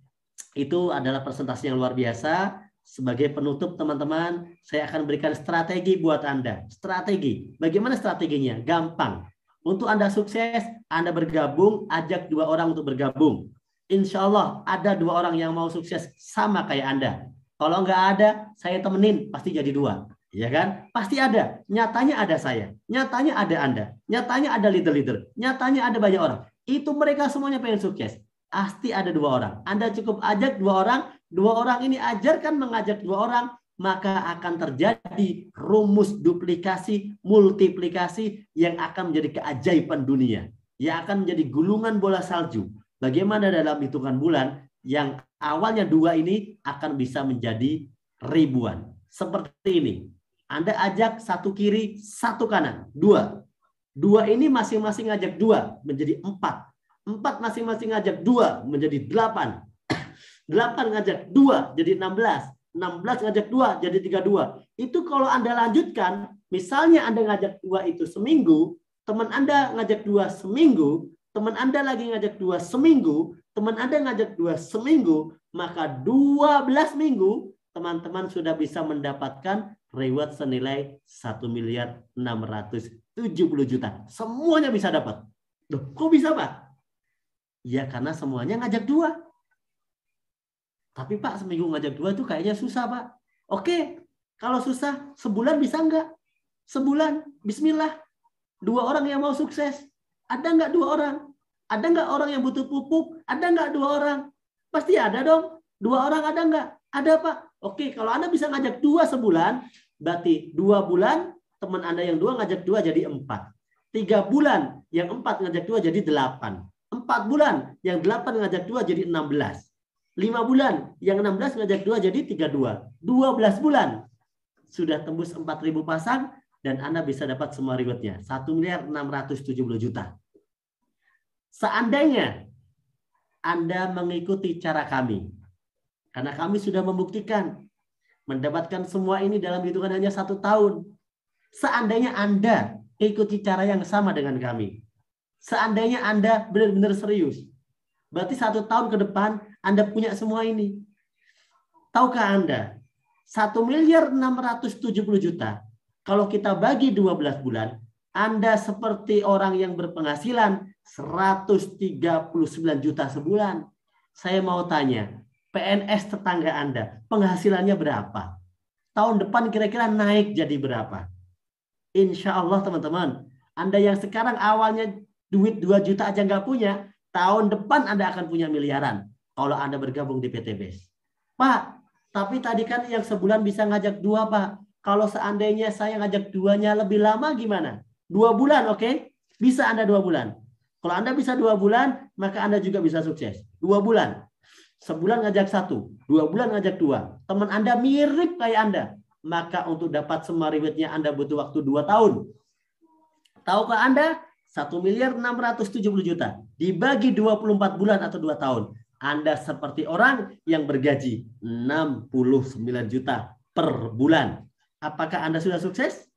itu adalah presentasi yang luar biasa. Sebagai penutup teman-teman, saya akan berikan strategi buat Anda. Strategi. Bagaimana strateginya? Gampang. Untuk Anda sukses, Anda bergabung, ajak 2 orang untuk bergabung. Insya Allah ada 2 orang yang mau sukses sama kayak Anda. Kalau nggak ada, saya temenin, pasti jadi 2. Ya kan? Pasti ada. Nyatanya ada saya. Nyatanya ada Anda. Nyatanya ada leader-leader. Nyatanya ada banyak orang. Itu mereka semuanya pengen sukses. Pasti ada 2 orang. Anda cukup ajak 2 orang. 2 orang ini ajarkan mengajak 2 orang. Maka akan terjadi rumus duplikasi, multiplikasi yang akan menjadi keajaiban dunia. Yang akan menjadi gulungan bola salju. Bagaimana dalam hitungan bulan yang awalnya 2 ini akan bisa menjadi ribuan. Seperti ini. Anda ajak 1 kiri, 1 kanan. 2. 2 ini masing-masing ngajak 2 menjadi 4. 4 masing-masing ngajak 2 menjadi 8. 8 ngajak 2 jadi 16. 16 ngajak 2 jadi 32. Itu kalau Anda lanjutkan, misalnya Anda ngajak 2 itu seminggu, teman Anda ngajak 2 seminggu, teman Anda lagi ngajak 2 seminggu, teman Anda ngajak 2 seminggu, maka 12 minggu teman-teman sudah bisa mendapatkan reward senilai 1.670 juta. Semuanya bisa dapat. Loh, kok bisa, Pak? Ya karena semuanya ngajak 2. Tapi Pak, seminggu ngajak 2 itu kayaknya susah, Pak. Oke, kalau susah, sebulan bisa enggak? Sebulan, bismillah. 2 orang yang mau sukses. Ada enggak 2 orang? Ada nggak orang yang butuh pupuk? Ada nggak 2 orang? Pasti ada dong. 2 orang ada nggak? Ada, Pak. Oke, kalau Anda bisa ngajak 2 sebulan, berarti 2 bulan, teman Anda yang 2 ngajak 2 jadi 4. 3 bulan, yang 4 ngajak 2 jadi 8. 4 bulan, yang 8 ngajak 2 jadi 16. 5 bulan, yang 16 ngajak 2 jadi 32. 12 bulan, sudah tembus 4.000 pasang, dan Anda bisa dapat semua rewardnya. 1.670.000.000. Seandainya Anda mengikuti cara kami, karena kami sudah membuktikan mendapatkan semua ini dalam hitungan hanya 1 tahun. Seandainya Anda ikuti cara yang sama dengan kami, seandainya Anda benar-benar serius, berarti 1 tahun ke depan Anda punya semua ini. Tahukah Anda, 1.670.000.000, kalau kita bagi 12 bulan, Anda seperti orang yang berpenghasilan 139 juta sebulan. Saya mau tanya, PNS tetangga Anda, penghasilannya berapa? Tahun depan kira-kira naik jadi berapa? Insya Allah teman-teman, Anda yang sekarang awalnya duit 2 juta aja nggak punya, tahun depan Anda akan punya miliaran kalau Anda bergabung di PT BES. Pak, tapi tadi kan yang sebulan bisa ngajak 2, Pak. Kalau seandainya saya ngajak 2-nya lebih lama gimana? 2 bulan, oke? Bisa Anda 2 bulan. Kalau Anda bisa 2 bulan, maka Anda juga bisa sukses. 2 bulan. Sebulan ngajak 1, 2 bulan ngajak 2. Teman Anda mirip kayak Anda. Maka untuk dapat semua rewardnya Anda butuh waktu 2 tahun. Tahukah Anda? 1.670.000.000 dibagi 24 bulan atau 2 tahun. Anda seperti orang yang bergaji 69 juta per bulan. Apakah Anda sudah sukses?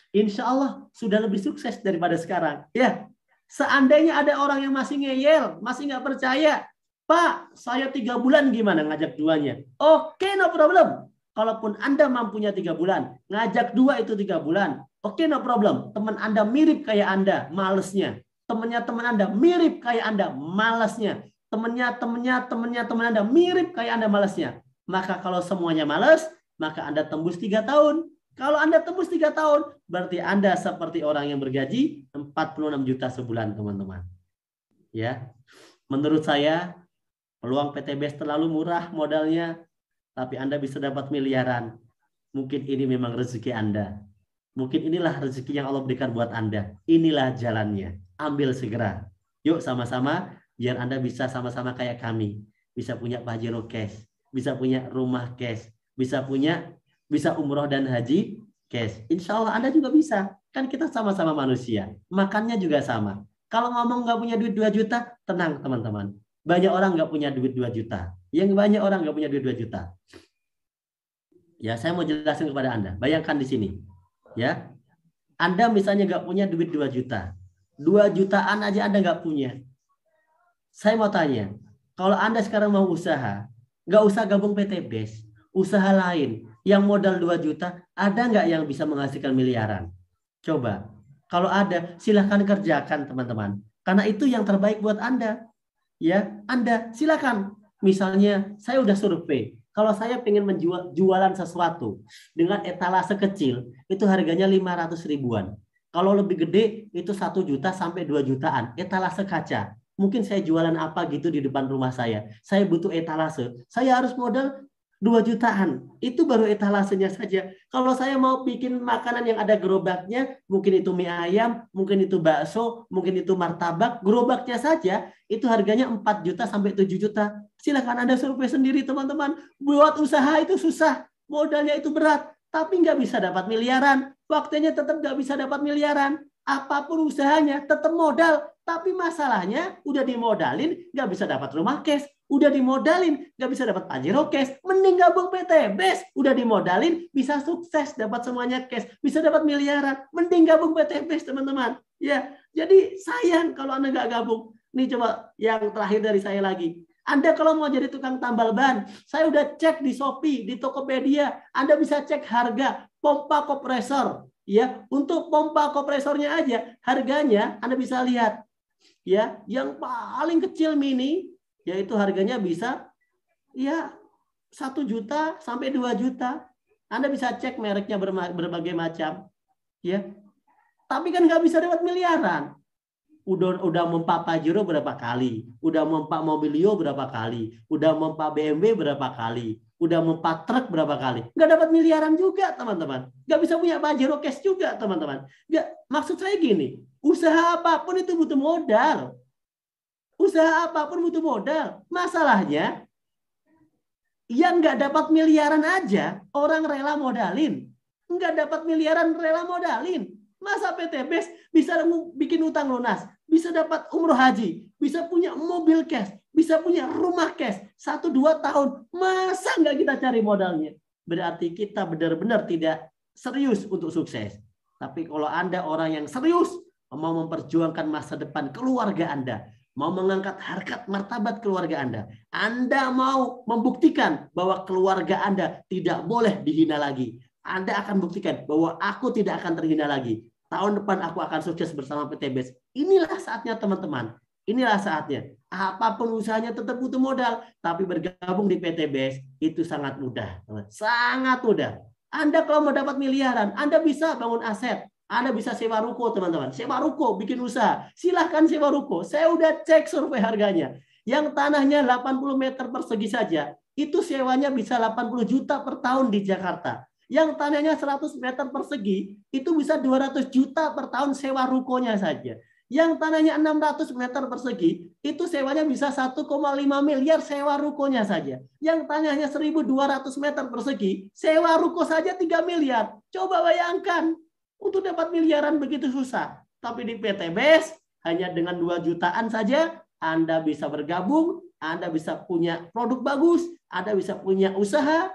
Insya Allah sudah lebih sukses daripada sekarang. Ya, seandainya ada orang yang masih ngeyel, masih nggak percaya, Pak, saya 3 bulan gimana ngajak 2-nya? Oke, no problem. Kalaupun Anda mampunya 3 bulan, ngajak 2 itu 3 bulan. Oke, no problem. Teman Anda mirip kayak Anda, malesnya. Teman Anda mirip kayak Anda, malesnya. Teman Anda mirip kayak Anda, malesnya. Maka kalau semuanya males, maka Anda tembus 3 tahun. Kalau Anda tembus 3 tahun, berarti Anda seperti orang yang bergaji 46 juta sebulan, teman-teman. Ya, menurut saya peluang PT BES terlalu murah modalnya, tapi Anda bisa dapat miliaran. Mungkin ini memang rezeki Anda. Mungkin inilah rezeki yang Allah berikan buat Anda. Inilah jalannya. Ambil segera. Yuk sama-sama, biar Anda bisa sama-sama kayak kami. Bisa punya Pajero cash, bisa punya rumah cash, bisa umroh dan haji cash. Insya Allah Anda juga bisa. Kan kita sama-sama manusia. Makannya juga sama. Kalau ngomong nggak punya duit 2 juta, tenang teman-teman. Banyak orang nggak punya duit 2 juta. Yang banyak orang nggak punya duit 2 juta. Ya, saya mau jelasin kepada Anda. Bayangkan di sini. Ya, Anda misalnya nggak punya duit 2 juta. 2 jutaan aja Anda nggak punya. Saya mau tanya, kalau Anda sekarang mau usaha, nggak usah gabung PT BES. Usaha lain yang modal 2 juta, ada nggak yang bisa menghasilkan miliaran? Coba. Kalau ada, silahkan kerjakan teman-teman. Karena itu yang terbaik buat Anda. Ya, Anda silakan. Misalnya saya udah survei, kalau saya pengen jualan sesuatu dengan etalase kecil, itu harganya 500 ribuan. Kalau lebih gede itu 1 juta sampai 2 jutaan. Etalase kaca. Mungkin saya jualan apa gitu di depan rumah saya. Saya butuh etalase. Saya harus modal 2 jutaan. Itu baru etalasenya saja. Kalau saya mau bikin makanan yang ada gerobaknya, mungkin itu mie ayam, mungkin itu bakso, mungkin itu martabak, gerobaknya saja itu harganya 4 juta sampai 7 juta. Silakan Anda survei sendiri teman-teman. Buat usaha itu susah, modalnya itu berat, tapi nggak bisa dapat miliaran. Waktunya tetap nggak bisa dapat miliaran. Apapun usahanya tetap modal, tapi masalahnya udah dimodalin nggak bisa dapat rumah cash. Udah dimodalin, nggak bisa dapat Pajero cash, mending gabung PT BES. Udah dimodalin, bisa sukses, dapat semuanya cash, bisa dapat miliaran, mending gabung PT BES teman-teman. Ya, jadi sayang kalau Anda nggak gabung. Nih coba yang terakhir dari saya lagi. Anda kalau mau jadi tukang tambal ban, saya udah cek di Shopee, di Tokopedia, Anda bisa cek harga pompa kompresor. Ya, untuk pompa kompresornya aja, harganya Anda bisa lihat. Ya, yang paling kecil mini, yaitu harganya bisa ya 1 juta sampai 2 juta. Anda bisa cek mereknya berbagai macam. Ya. Tapi kan nggak bisa dapat miliaran. Udah mempa Pajero berapa kali, udah mempa Mobilio berapa kali, udah mempa BMW berapa kali, udah mempa truk berapa kali. Nggak dapat miliaran juga, teman-teman. Nggak bisa punya Pajero cash juga, teman-teman. Nggak, maksud saya gini, usaha apapun itu butuh modal. Usaha apapun butuh modal. Masalahnya, yang nggak dapat miliaran aja, orang rela modalin. Nggak dapat miliaran, rela modalin. Masa PTBes bisa bikin utang lunas, bisa dapat umroh haji, bisa punya mobil cash, bisa punya rumah cash 1-2 tahun. Masa nggak kita cari modalnya? Berarti kita benar-benar tidak serius untuk sukses. Tapi kalau Anda orang yang serius, mau memperjuangkan masa depan keluarga Anda, mau mengangkat harkat martabat keluarga Anda mau membuktikan bahwa keluarga Anda tidak boleh dihina lagi. Anda akan buktikan bahwa aku tidak akan terhina lagi. Tahun depan aku akan sukses bersama PTBes. Inilah saatnya, teman-teman. Inilah saatnya. Apapun usahanya tetap butuh modal. Tapi bergabung di PTBes itu sangat mudah. Sangat mudah. Anda kalau mau dapat miliaran, Anda bisa bangun aset. Anda bisa sewa ruko, teman-teman. Sewa ruko, bikin usaha. Silahkan sewa ruko. Saya udah cek survei harganya. Yang tanahnya 80 meter persegi saja, itu sewanya bisa 80 juta per tahun di Jakarta. Yang tanahnya 100 meter persegi, itu bisa 200 juta per tahun sewa rukonya saja. Yang tanahnya 600 meter persegi, itu sewanya bisa 1,5 miliar sewa rukonya saja. Yang tanahnya 1.200 meter persegi, sewa ruko saja 3 miliar. Coba bayangkan, untuk dapat miliaran begitu susah. Tapi di PTBes, hanya dengan 2 jutaan saja, Anda bisa bergabung, Anda bisa punya produk bagus, Anda bisa punya usaha,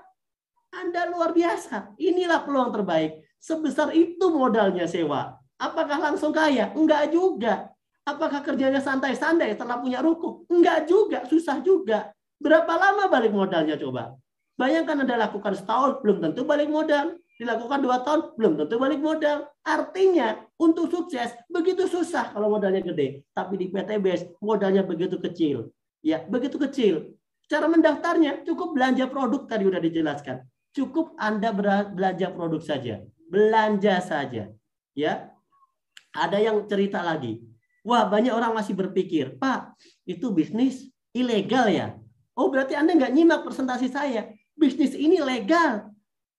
Anda luar biasa. Inilah peluang terbaik. Sebesar itu modalnya sewa. Apakah langsung kaya? Enggak juga. Apakah kerjanya santai-santai setelah punya ruko? Enggak juga. Susah juga. Berapa lama balik modalnya coba? Bayangkan Anda lakukan setahun, belum tentu balik modal. Dilakukan 2 tahun, belum tentu balik modal. Artinya, untuk sukses, begitu susah kalau modalnya gede. Tapi di PTBes, modalnya begitu kecil. Ya, begitu kecil. Cara mendaftarnya, cukup belanja produk, tadi udah dijelaskan. Cukup Anda belanja produk saja. Belanja saja. Ya. Ada yang cerita lagi. Wah, banyak orang masih berpikir, Pak, itu bisnis ilegal ya? Oh, berarti Anda nggak nyimak presentasi saya. Bisnis ini legal.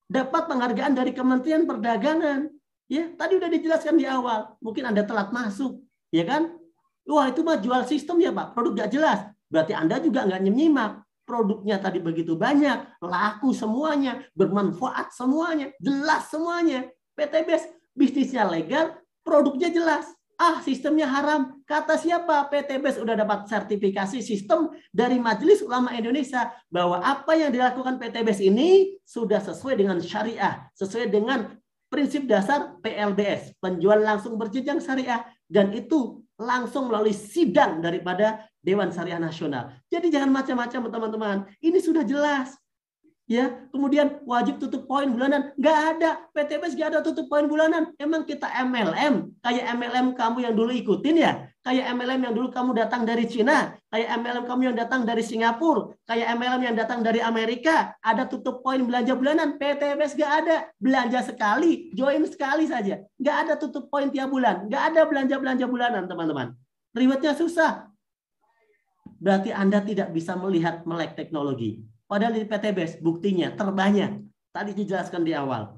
Dapat penghargaan dari Kementerian Perdagangan. Ya, tadi udah dijelaskan di awal. Mungkin Anda telat masuk. Ya kan? Wah, itu mah jual sistem ya, Pak. Produk nggak jelas. Berarti Anda juga nggak nyimak. Produknya tadi begitu banyak, laku semuanya, bermanfaat semuanya, jelas semuanya. PTBes bisnisnya legal, produknya jelas. Ah, sistemnya haram. Kata siapa? PTBes udah dapat sertifikasi sistem dari Majelis Ulama Indonesia bahwa apa yang dilakukan PTBes ini sudah sesuai dengan syariah, sesuai dengan prinsip dasar PLBS, penjual langsung berjenjang syariah, dan itu langsung melalui sidang daripada Dewan Syariah Nasional. Jadi jangan macam-macam, teman-teman. Ini sudah jelas. Ya, kemudian wajib tutup poin bulanan. Nggak ada. PTBes nggak ada tutup poin bulanan. Emang kita MLM. Kayak MLM kamu yang dulu ikutin ya. Kayak MLM yang dulu kamu datang dari Cina. Kayak MLM kamu yang datang dari Singapura. Kayak MLM yang datang dari Amerika. Ada tutup poin belanja bulanan. PTBes nggak ada. Belanja sekali. Join sekali saja. Nggak ada tutup poin tiap bulan. Nggak ada belanja-belanja bulanan, teman-teman. Ribetnya susah. Berarti Anda tidak bisa melihat melek teknologi. Padahal di PTBes buktinya terbanyak. Tadi dijelaskan di awal.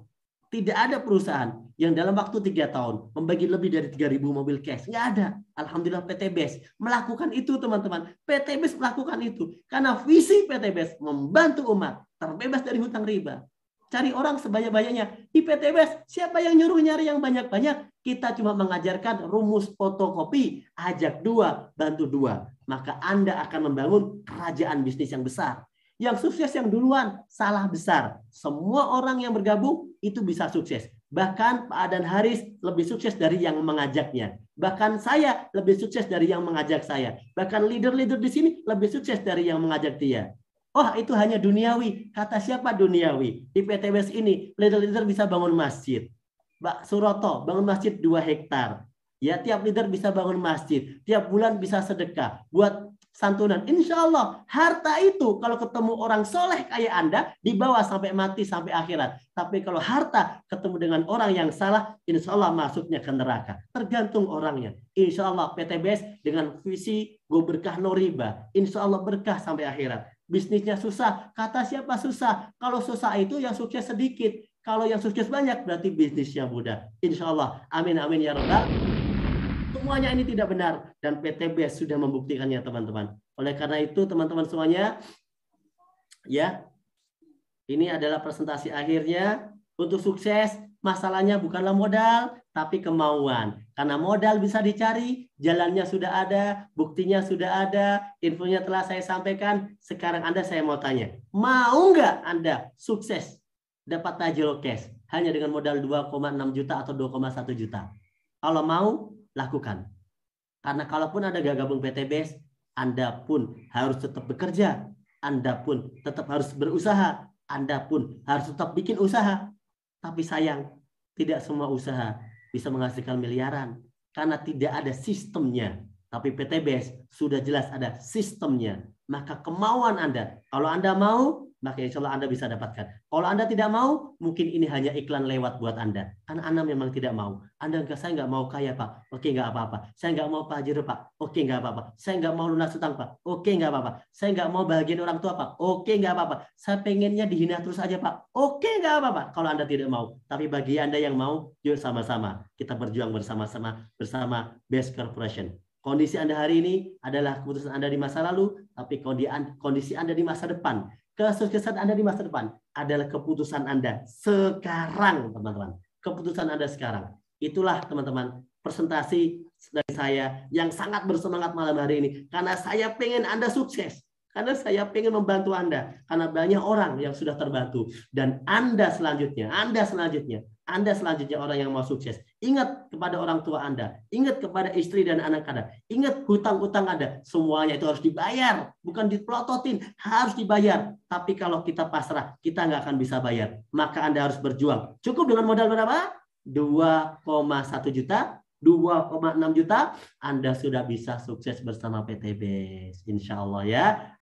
Tidak ada perusahaan yang dalam waktu 3 tahun membagi lebih dari 3.000 mobil cash. Nggak ada. Alhamdulillah PTBes melakukan itu, teman-teman. PTBes melakukan itu. Karena visi PTBes membantu umat terbebas dari hutang riba. Cari orang sebanyak-banyaknya. Di PTBes, siapa yang nyuruh nyari yang banyak-banyak? Kita cuma mengajarkan rumus fotokopi. Ajak 2, bantu 2. Maka Anda akan membangun kerajaan bisnis yang besar. Yang sukses yang duluan, salah besar. Semua orang yang bergabung itu bisa sukses. Bahkan Pak Adan Haris lebih sukses dari yang mengajaknya. Bahkan saya lebih sukses dari yang mengajak saya. Bahkan leader-leader di sini lebih sukses dari yang mengajak dia. Oh, itu hanya duniawi. Kata siapa duniawi? Di PTBes ini, leader-leader bisa bangun masjid. Mbak Suroto, bangun masjid 2 hektar. Ya, tiap leader bisa bangun masjid. Tiap bulan bisa sedekah. Buat santunan. Insya Allah harta itu kalau ketemu orang soleh kayak Anda dibawa sampai mati sampai akhirat. Tapi kalau harta ketemu dengan orang yang salah, insya Allah masuknya ke neraka. Tergantung orangnya. Insya Allah PTBS dengan visi go berkah no riba. Insya Allah berkah sampai akhirat. Bisnisnya susah. Kata siapa susah? Kalau susah itu yang sukses sedikit. Kalau yang sukses banyak berarti bisnisnya mudah. Insya Allah. Amin amin ya rabbal. Semuanya ini tidak benar dan PTBS sudah membuktikannya teman-teman. Oleh karena itu teman-teman semuanya, ya, ini adalah presentasi akhirnya. Untuk sukses masalahnya bukanlah modal tapi kemauan. Karena modal bisa dicari, jalannya sudah ada, buktinya sudah ada, infonya telah saya sampaikan. Sekarang saya mau tanya, mau nggak Anda sukses dapat tajil cash hanya dengan modal 2,6 juta atau 2,1 juta? Kalau mau, lakukan. Karena kalaupun Anda gak gabung PTBS, Anda pun harus tetap bekerja. Anda pun tetap harus berusaha. Anda pun harus tetap bikin usaha. Tapi sayang, tidak semua usaha bisa menghasilkan miliaran. Karena tidak ada sistemnya. Tapi PTBS sudah jelas ada sistemnya. Maka kemauan Anda, kalau Anda mau, maka insya Allah Anda bisa dapatkan. Kalau Anda tidak mau, mungkin ini hanya iklan lewat buat Anda. Karena Anda memang tidak mau. Saya nggak mau kaya Pak. Oke, nggak apa-apa. Saya nggak mau pajero Pak. Oke, nggak apa-apa. Saya nggak mau lunas utang Pak. Oke, nggak apa-apa. Saya nggak mau bahagian orang tua Pak. Oke, nggak apa-apa. Saya pengennya dihina terus aja Pak. Oke, nggak apa-apa. Kalau Anda tidak mau. Tapi bagi Anda yang mau, yuk sama-sama. Kita berjuang bersama-sama bersama Best Corporation. Kondisi Anda hari ini adalah keputusan Anda di masa lalu, tapi kondisi Anda di masa depan. Kesuksesan Anda di masa depan adalah keputusan Anda sekarang, teman-teman. Keputusan Anda sekarang. Itulah, teman-teman, presentasi dari saya yang sangat bersemangat malam hari ini. Karena saya pengen Anda sukses. Karena saya pengen membantu Anda. Karena banyak orang yang sudah terbantu. Dan Anda selanjutnya orang yang mau sukses. Ingat kepada orang tua Anda. Ingat kepada istri dan anak Anda. Ingat hutang-hutang Anda. Semuanya itu harus dibayar. Bukan dipelototin. Harus dibayar. Tapi kalau kita pasrah, kita nggak akan bisa bayar. Maka Anda harus berjuang. Cukup dengan modal berapa? 2,1 juta. 2,6 juta. Anda sudah bisa sukses bersama PTBS. Insya Allah ya.